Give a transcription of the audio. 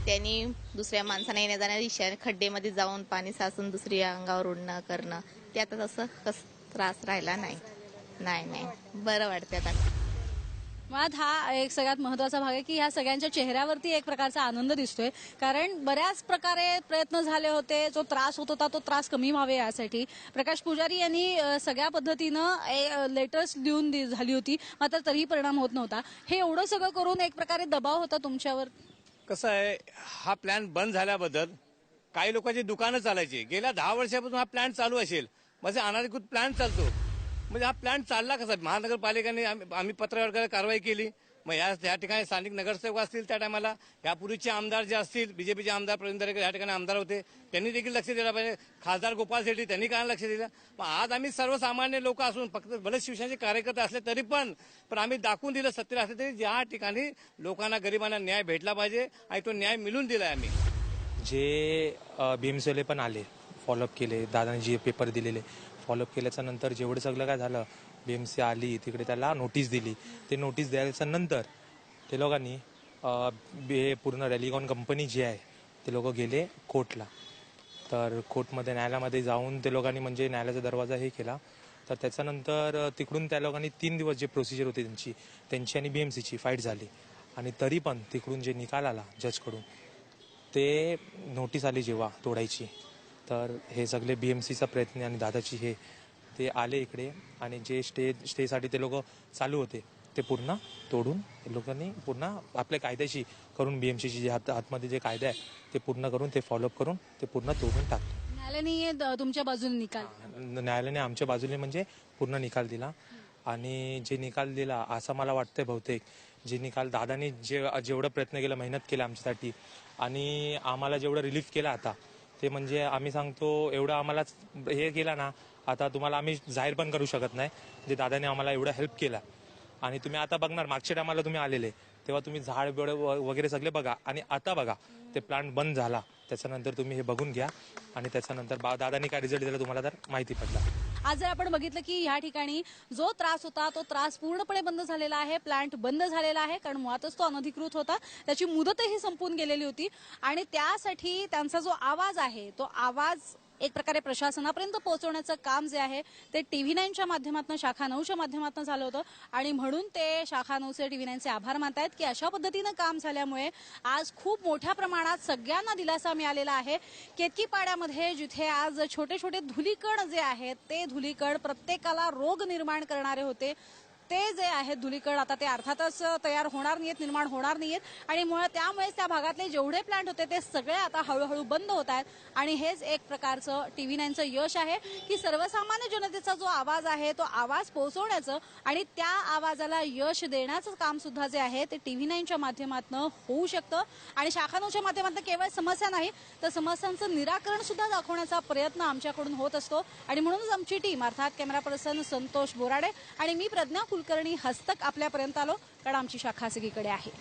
त्यांनी दुसऱ्या माणसांना येण्या जाण्या दिशेने खड्डेमध्ये जाऊन पाणी साचून दुसरी अंगावर उडणं करणं ते आता तसं त्रास राहिला नाही. बरं वाटतं आता. मुळात हा एक सगळ्यात महत्वाचा भाग आहे की ह्या सगळ्यांच्या चेहऱ्यावरती एक प्रकारचा आनंद दिसतोय, कारण बऱ्याच प्रकारे प्रयत्न झाले होते, जो त्रास होत होता तो त्रास कमी व्हावे यासाठी. प्रकाश पुजारी यांनी सगळ्या पद्धतीनं लेटर्स लिहून झाली होती, मात्र तरीही परिणाम होत नव्हता. हे एवढं सगळं करून एक प्रकारे दबाव होता तुमच्यावर. कसं आहे, हा प्लॅन बंद झाल्याबद्दल काही लोकांची दुकानं चालायची. गेल्या 10 वर्षापासून हा प्लॅन चालू असेल, म्हणजे अनाधिकृत प्लॅन चालतो. म्हणजे हा प्लॅन चालला कसा? महानगरपालिकेने आम्ही पत्रावर वगैरे कारवाई केली. मग या ठिकाणी स्थानिक नगरसेवक असतील त्या टायमाला, यापूर्वीचे आमदार जे असतील, बीजेपीचे आमदार प्रवीण दरेकर या ठिकाणी आमदार होते, त्यांनी देखील लक्ष दिलं पाहिजे. खासदार गोपाल शेट्टी त्यांनी काय लक्ष दिलं. मग आज आम्ही सर्वसामान्य लोक असून फक्त भले शिवसेनेचे कार्यकर्ते असले तरी पण आम्ही दाखवून दिलं सत्तेत असले तरी ज्या ठिकाणी लोकांना गरिबांना न्याय भेटला पाहिजे आणि तो न्याय मिळून दिलाय आम्ही. जे बीएमसीवाले पण आले, फॉलोअप केले, दादांनी जे पेपर दिलेले फॉलोअप केल्याच्या नंतर जेवढं सगळं काय झालं, बीएमसी आली तिकडे त्याला नोटीस दिली. ते नोटीस द्यायच्या नंतर ते लोकांनी पूर्ण रॅलिकॉन कंपनी जी आहे ते लोक गेले कोर्टला. तर कोर्टमध्ये न्यायालयामध्ये जाऊन ते लोकांनी म्हणजे न्यायालयाचा दरवाजा हे केला. तर त्याच्यानंतर तिकडून त्या लोकांनी 3 दिवस जे प्रोसिजर होती त्यांची आणि बीएमसीची फाईट झाली. आणि तरी पण तिकडून जे निकाल आला जजकडून, ते नोटीस आली जेव्हा तोडायची, तर हे सगळे बीएमसीचा प्रयत्न आणि दादाची ते आले इकडे आणि जे स्टेसाठी ते लोक चालू होते ते पूर्ण तोडून लोकांनी पूर्ण आपल्या कायद्याशी करून बीएमसीची जे आतमध्ये जे कायदा आहे ते पूर्ण करून ते फॉलोअप करून ते पूर्ण तोडून टाकतो. न्यायालयाने तुमच्या बाजूने निकाल, न्यायालयाने आमच्या बाजूने म्हणजे पूर्ण निकाल दिला. आणि जे निकाल दिला असं मला वाटतंय बहुतेक जे निकाल दादानी जेवढं प्रयत्न केला, मेहनत केला आमच्यासाठी आणि आम्हाला जेवढं रिलीफ केला आता, ते म्हणजे आम्ही सांगतो एवढं आम्हाला हे केलं ना, आता तुम्हाला आम्ही जाहीर पण करू शकत नाही. जे दादाने आम्हाला एवढा हेल्प केला. आणि तुम्ही आता बघणार मागच्या टायमाला तुम्ही आलेले तेव्हा तुम्ही झाड बिड वगैरे सगळे बघा आणि आता बघा ते प्लांट बंद झाला. त्याच्यानंतर तुम्ही हे बघून घ्या आणि त्याच्यानंतर दादानी काय रिझल्ट दिला तुम्हाला तर माहिती पडला. आज जर आपण बघितलं की ह्या ठिकाणी जो त्रास होता तो त्रास पूर्णपणे बंद झालेला आहे, प्लांट बंद झालेला आहे, कारण मुळातच तो अनधिकृत होता, त्याची मुदतही संपून गेलेली होती. आणि त्यासाठी त्यांचा जो आवाज आहे तो आवाज एक प्रकारे प्रशासनापर्यंत पोहोचवण्याचं काम जे आहे ते TV9च्या माध्यमातून, शाखा 9च्या माध्यमातून झालं होतं. आणि म्हणून ते शाखा 9चे TV9चे आभार मानतायत की अशा पद्धतीनं काम झाल्यामुळे आज खूप मोठ्या प्रमाणात सगळ्यांना दिलासा मिळालेला आहे. केतकीपाड्यामध्ये जिथे आज छोटे छोटे धुलीकण जे आहेत ते धुलीकण प्रत्येकाला रोग निर्माण करणारे होते, ते जे आहेत धुलीकण आता ते अर्थातच तयार होणार नाहीत, निर्माण होणार नाहीत. आणि त्यामुळेच त्या भागातले जेवढे प्लांट होते ते सगळे आता हळूहळू बंद होत आहेत. आणि हेच एक प्रकारचं TV9चं यश आहे की सर्वसामान्य जनतेचा जो आवाज आहे तो आवाज पोहोचवण्याचं आणि त्या आवाजाला यश देण्याचं काम सुद्धा जे आहे ते TV9च्या माध्यमातून होऊ शकतं. आणि शाखा 9च्या माध्यमातून केवळ समस्या नाही तर समस्यांचं निराकरण सुद्धा दाखवण्याचा प्रयत्न आमच्याकडून होत असतो. आणि म्हणूनच आमची टीम अर्थात कॅमेरा पर्सन संतोष बोराडे आणि मी प्रज्ञा कुलकर्णी हस्तक आपल्यापर्यंत आलो, कारण आमची शाखा सगळीकडे आहे.